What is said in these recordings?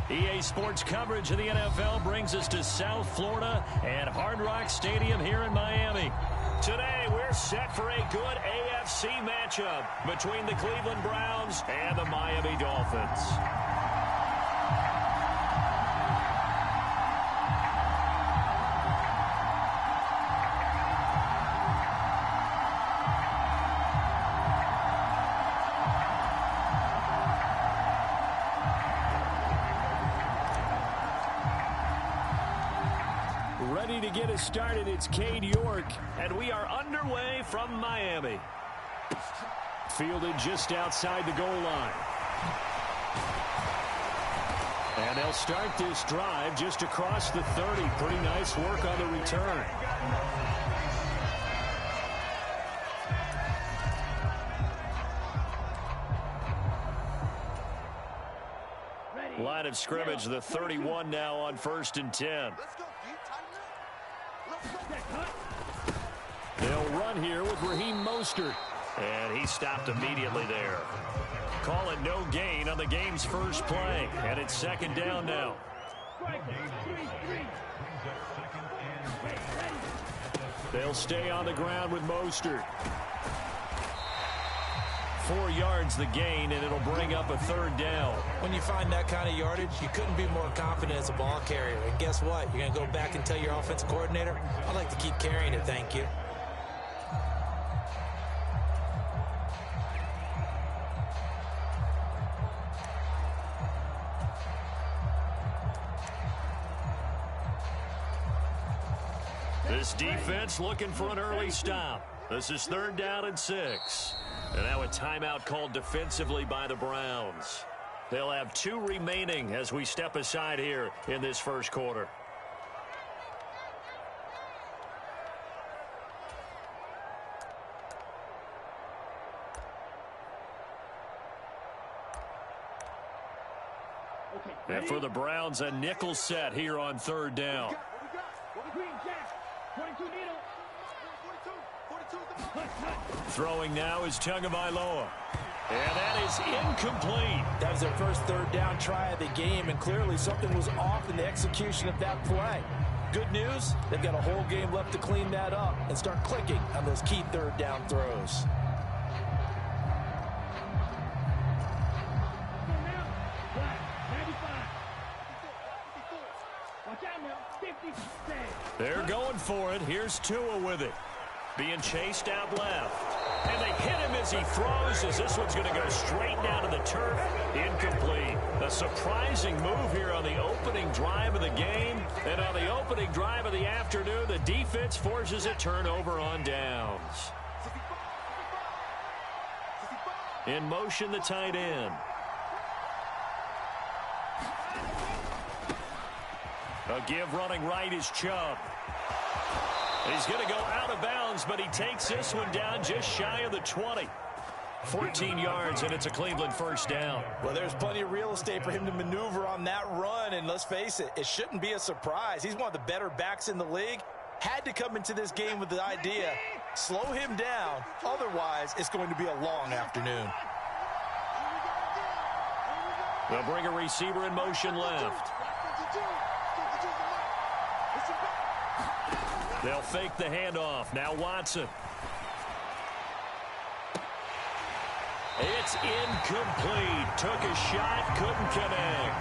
EA Sports coverage of the NFL brings us to South Florida and Hard Rock Stadium here in Miami. Today, we're set for a good AFC matchup between the Cleveland Browns and the Miami Dolphins. Ready to get us started, it's Cade York, and we are underway from Miami. Fielded just outside the goal line. And they'll start this drive just across the 30. Pretty nice work on the return. Line of scrimmage, the 31 now on 1st and 10. They'll run here with Raheem Mostert. And he stopped immediately there. Call it no gain on the game's first play. And it's 2nd down now. They'll stay on the ground with Mostert. 4 yards the gain, and it'll bring up a 3rd down. When you find that kind of yardage, you couldn't be more confident as a ball carrier. And guess what? You're going to go back and tell your offensive coordinator, I'd like to keep carrying it, thank you. This defense looking for an early stop. This is 3rd down and 6. And now a timeout called defensively by the Browns. They'll have 2 remaining as we step aside here in this first quarter. And for the Browns, a nickel set here on 3rd down. Throwing now is Tagovailoa. And that is incomplete. That was their first 3rd down try of the game, and clearly something was off in the execution of that play. Good news, they've got a whole game left to clean that up and start clicking on those key 3rd down throws. They're going for it. Here's Tua with it. Being chased out left. And they hit him as he throws, as this one's going to go straight down to the turf. Incomplete. A surprising move here on the opening drive of the game. And on the opening drive of the afternoon, the defense forces a turnover on downs. In motion, the tight end. A give running right is Chubb. He's going to go out of bounds, but he takes this one down just shy of the 20. 14 yards, and it's a Cleveland 1st down. Well, there's plenty of real estate for him to maneuver on that run, and let's face it, it shouldn't be a surprise. He's one of the better backs in the league. Had to come into this game with the idea, slow him down, otherwise it's going to be a long afternoon. They'll bring a receiver in motion left. They'll fake the handoff. Now Watson. It's incomplete. Took a shot, couldn't connect.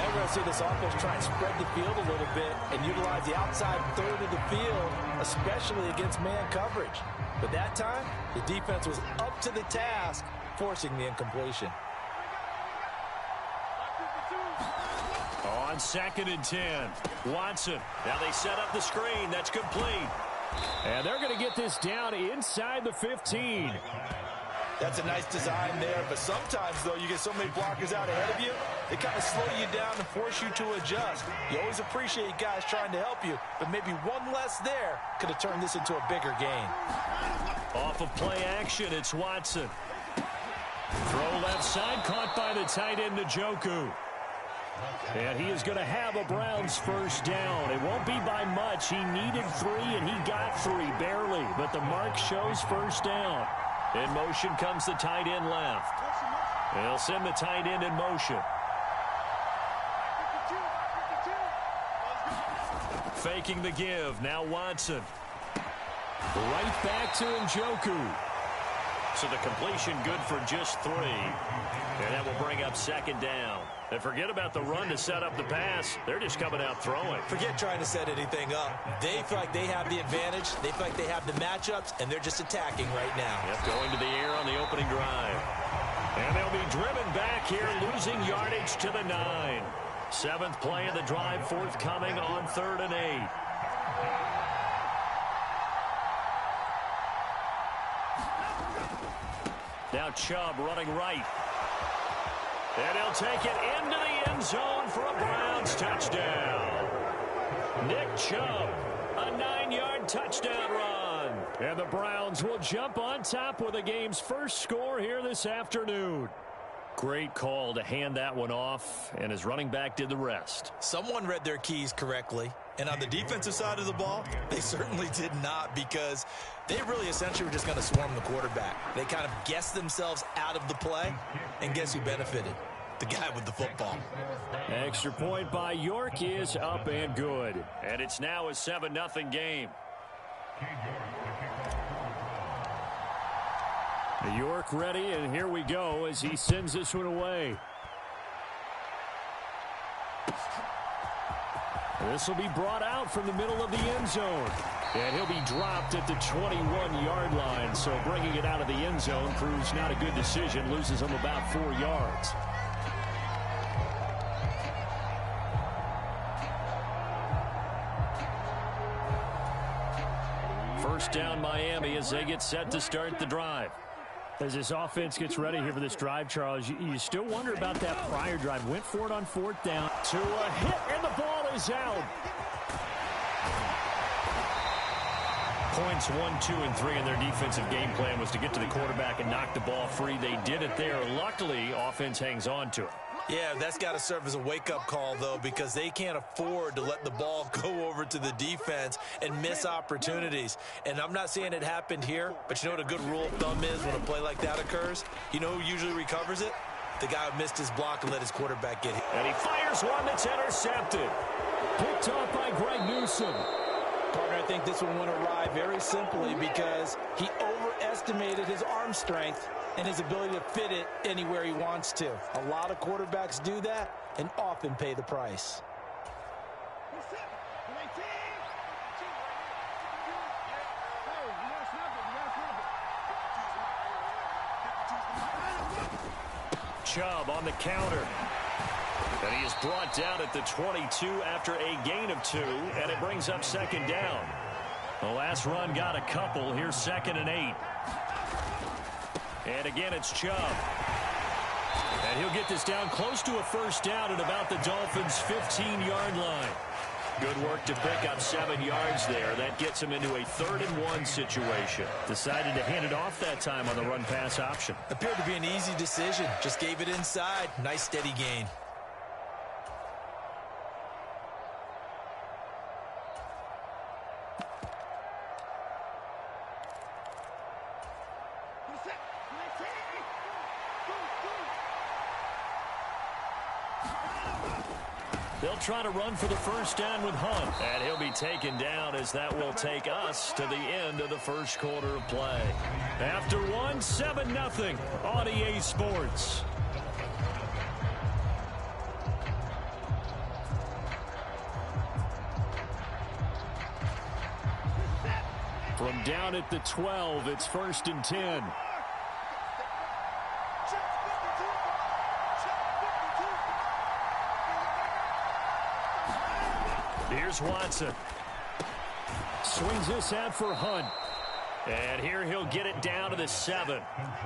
I'm going to see this offense try and spread the field a little bit and utilize the outside 3rd of the field, especially against man coverage. But that time, the defense was up to the task, forcing the incompletion. On 2nd and 10, Watson. Now they set up the screen. That's complete. And they're going to get this down inside the 15. That's a nice design there, but sometimes, though, you get so many blockers out ahead of you, they kind of slow you down and force you to adjust. You always appreciate guys trying to help you, but maybe one less there could have turned this into a bigger gain. Off of play action, it's Watson. Throw left side, caught by the tight end, Njoku. And he is going to have a Browns 1st down. It won't be by much. He needed 3, and he got 3, barely. But the mark shows 1st down. In motion comes the tight end left. They'll send the tight end in motion. faking the give. Now Watson. Right back to Njoku. So the completion good for just 3. And that will bring up second down. And forget about the run to set up the pass. They're just coming out throwing. Forget trying to set anything up. They feel like they have the advantage. They feel like they have the matchups, and they're just attacking right now. Yep, going to the air on the opening drive. And they'll be driven back here, losing yardage to the 9. 7th play of the drive forthcoming on 3rd and 8. Now Chubb running right. And he'll take it into the end zone for a Browns touchdown. Nick Chubb, a 9-yard touchdown run. And the Browns will jump on top with the game's first score here this afternoon. Great call to hand that one off, and his running back did the rest. Someone read their keys correctly, and on the defensive side of the ball, they certainly did not, because they really essentially were just going to swarm the quarterback. They kind of guessed themselves out of the play, and guess who benefited? The guy with the football. Extra point by York is up and good. And it's now a 7-0 game. York ready, and here we go as he sends this one away. This will be brought out from the middle of the end zone. And he'll be dropped at the 21-yard line. So bringing it out of the end zone proves not a good decision. Loses him about 4 yards. First down Miami as they get set to start the drive. As this offense gets ready here for this drive, Charles, you still wonder about that prior drive. Went for it on 4th down. To a hit, and the ball is out. Points 1, 2, and 3 in their defensive game plan was to get to the quarterback and knock the ball free. They did it there. Luckily, offense hangs on to it. Yeah, that's got to serve as a wake-up call, though, because they can't afford to let the ball go over to the defense and miss opportunities. And I'm not saying it happened here, but you know what a good rule of thumb is when a play like that occurs? You know who usually recovers it? The guy who missed his block and let his quarterback get hit. And he fires one that's intercepted. Picked off by Greg Newsome. Partner, I think this one went awry very simply because he overestimated his arm strength and his ability to fit it anywhere he wants to. A lot of quarterbacks do that and often pay the price. Chubb on the counter. And he is brought down at the 22 after a gain of 2, and it brings up second down. The last run got a couple. Here's 2nd and 8. And again, it's Chubb. And he'll get this down close to a first down at about the Dolphins' 15-yard line. Good work to pick up 7 yards there. That gets him into a 3rd and 1 situation. Decided to hand it off that time on the run-pass option. Appeared to be an easy decision. Just gave it inside. Nice steady gain. They'll try to run for the first down with Hunt. And he'll be taken down as that will take us to the end of the first quarter of play. After 1, 7-0 on EA Sports. From down at the 12, it's 1st and 10. Here's Watson. Swings this out for Hunt. And here he'll get it down to the 7.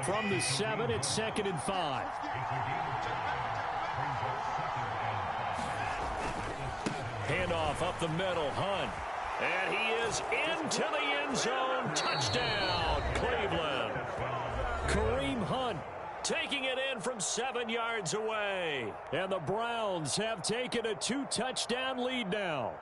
From the 7, it's 2nd and 5. Handoff up the middle, Hunt. And he is into the end zone. Touchdown, Cleveland. Kareem Hunt taking it in from 7 yards away. And the Browns have taken a 2-touchdown lead now.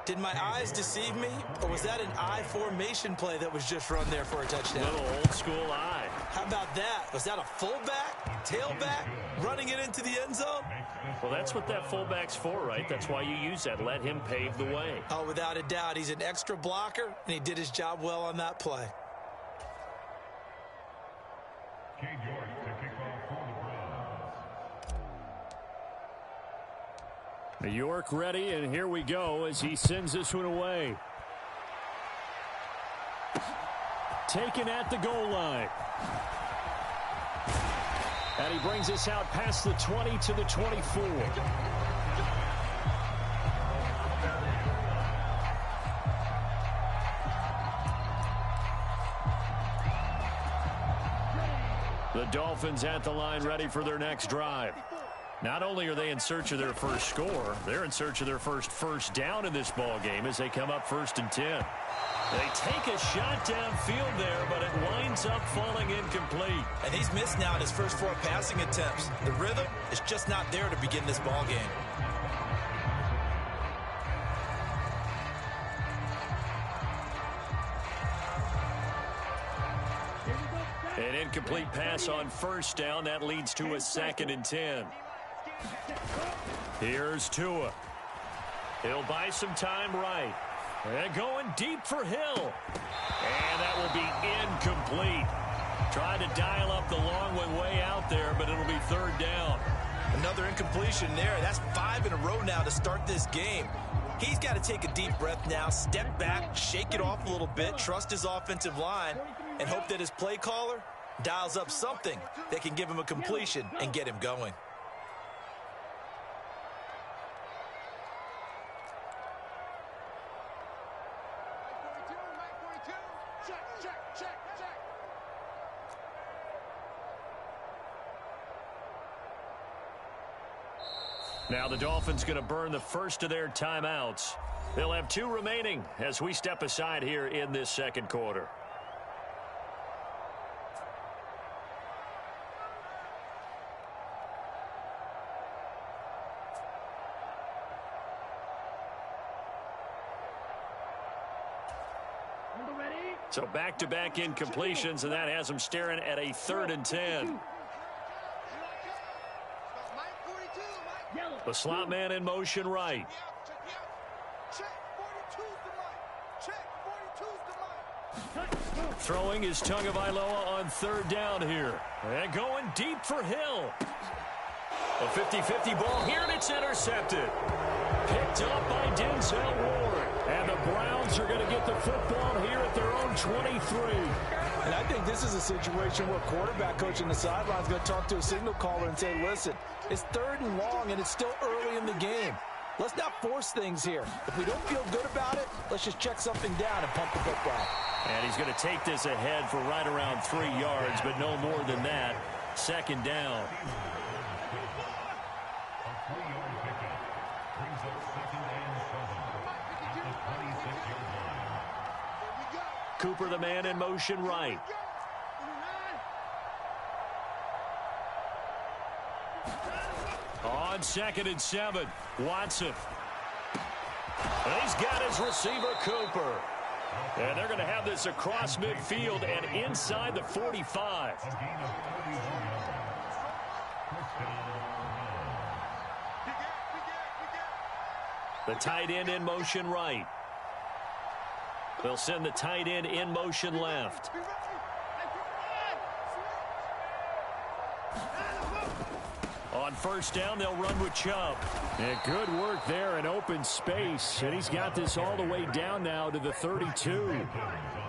Did my eyes deceive me, or was that an I formation play that was just run there for a touchdown? Little old school I. How about that? Was that a fullback, tailback, running it into the end zone? Well, that's what that fullback's for, right? That's why you use that. Let him pave the way. Oh, without a doubt. He's an extra blocker, and he did his job well on that play. New York ready, and here we go as he sends this one away. Taken at the goal line. And he brings us out past the 20 to the 24. The Dolphins at the line ready for their next drive. Not only are they in search of their first score, they're in search of their first down in this ball game as they come up 1st and 10. They take a shot downfield there, but it winds up falling incomplete. And he's missed now in his first 4 passing attempts. The rhythm is just not there to begin this ball game. An incomplete pass on 1st down. That leads to a 2nd and 10. Here's Tua. He'll buy some time right. And going deep for Hill. And that will be incomplete. Trying to dial up the long one way out there, but it'll be 3rd down. Another incompletion there. That's 5 in a row now to start this game. He's got to take a deep breath now, step back, shake it off a little bit, trust his offensive line, and hope that his play caller dials up something that can give him a completion and get him going. Now the Dolphins going to burn the first of their timeouts. They'll have 2 remaining as we step aside here in this 2nd quarter. So back-to-back incompletions, and that has them staring at a 3rd and 10. The slot man in motion right. Throwing is Tagovailoa on 3rd down here. And going deep for Hill. A 50-50 ball here, and it's intercepted. Picked up by Denzel Ward. And the Browns are going to get the football here at their own 23. And I think this is a situation where quarterback coach on the sideline is going to talk to a signal caller and say, listen, it's 3rd and long, and it's still early in the game. Let's not force things here. If we don't feel good about it, let's just check something down and pump the football. And he's going to take this ahead for right around 3 yards, but no more than that. 2nd down. Cooper, the man in motion right. On 2nd and 7, Watson. And he's got his receiver, Cooper. And they're going to have this across midfield and inside the 45. The tight end in motion right. They'll send the tight end in motion left. On 1st down, they'll run with Chubb. And good work there in open space. And he's got this all the way down now to the 32.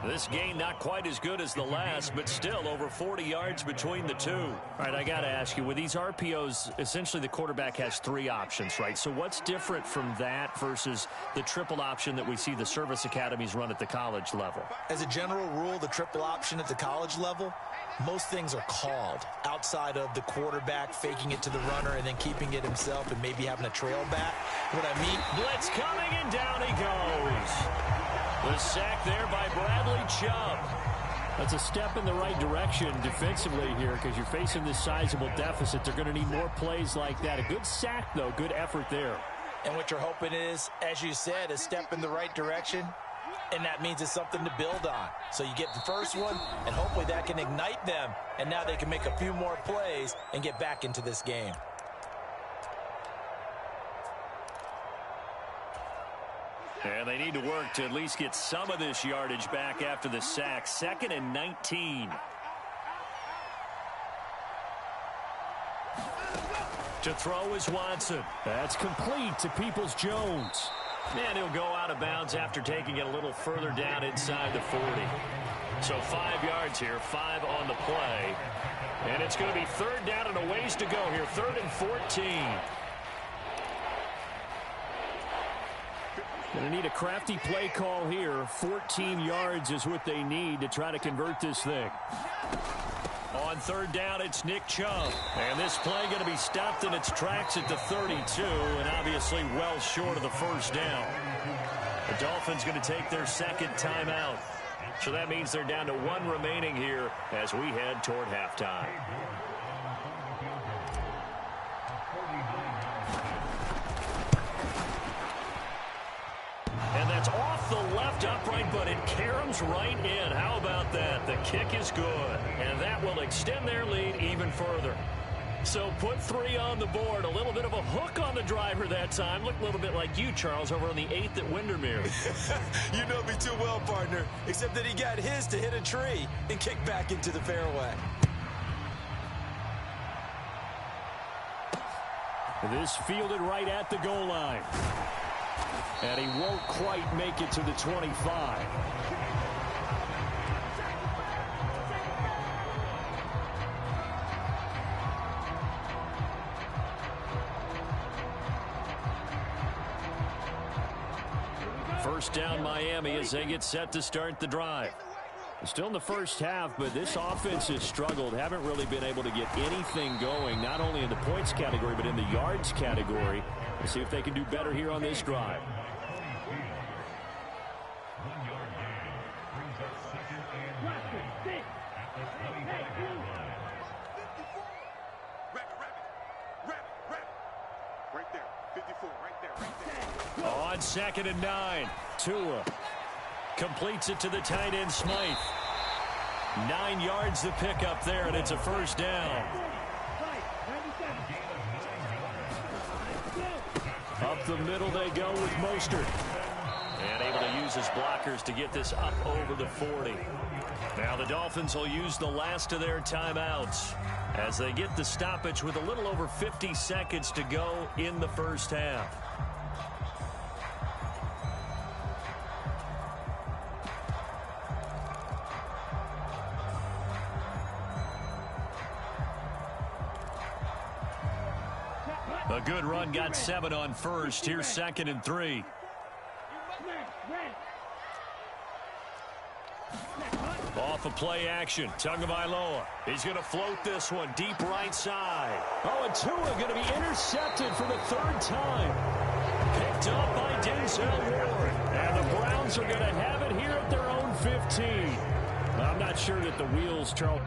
This gain not quite as good as the last, but still over 40 yards between the 2. All right, I got to ask you, with these RPOs, essentially the quarterback has 3 options, right? So what's different from that versus the triple option that we see the service academies run at the college level? As a general rule, the triple option at the college level, most things are called outside of the quarterback faking it to the runner and then keeping it himself and maybe having a trail back. What I mean, blitz coming, and down he goes. The sack there by Bradley Chubb. That's a step in the right direction defensively here because you're facing this sizable deficit. They're going to need more plays like that. A good sack, though. Good effort there. And what you're hoping is, as you said, a step in the right direction, and that means it's something to build on. So you get the first one, and hopefully that can ignite them, and now they can make a few more plays and get back into this game. And they need to work to at least get some of this yardage back after the sack. 2nd and 19. To throw is Watson. That's complete to Peoples-Jones. And he'll go out of bounds after taking it a little further down inside the 40. So 5 yards here, 5 on the play. And it's going to be 3rd down and a ways to go here, 3rd and 14. Going to need a crafty play call here. 14 yards is what they need to try to convert this thing. On 3rd down, it's Nick Chubb. And this play going to be stopped in its tracks at the 32, and obviously well short of the 1st down. The Dolphins going to take their 2nd timeout. So that means they're down to 1 remaining here as we head toward halftime. And that's off the left upright, but it caroms right in. How about that? The kick is good, and that will extend their lead even further. So put 3 on the board. A little bit of a hook on the driver that time. Looked a little bit like you, Charles, over on the 8th at Windermere. You know me too well, partner, except that he got his to hit a tree and kick back into the fairway. This fielded right at the goal line. And he won't quite make it to the 25. First down Miami as they get set to start the drive. Still in the first half, but this offense has struggled. Haven't really been able to get anything going, not only in the points category, but in the yards category. We'll see if they can do better here on this drive. On 2nd and 9, Tua completes it to the tight end Smythe. 9 yards the pickup there, and it's a 1st down. Up the middle they go with Mostert. And able to use his blockers to get this up over the 40. Now the Dolphins will use the last of their timeouts as they get the stoppage with a little over 50 seconds to go in the first half. A good run, got 7 on first. Here's 2nd and 3. Off of play action, Tagovailoa. He's going to float this one deep right side. Oh, and Tua going to be intercepted for the 3rd time. Picked up by Denzel Ward. And the Browns are going to have it here at their own 15. I'm not sure that the wheels, Charles.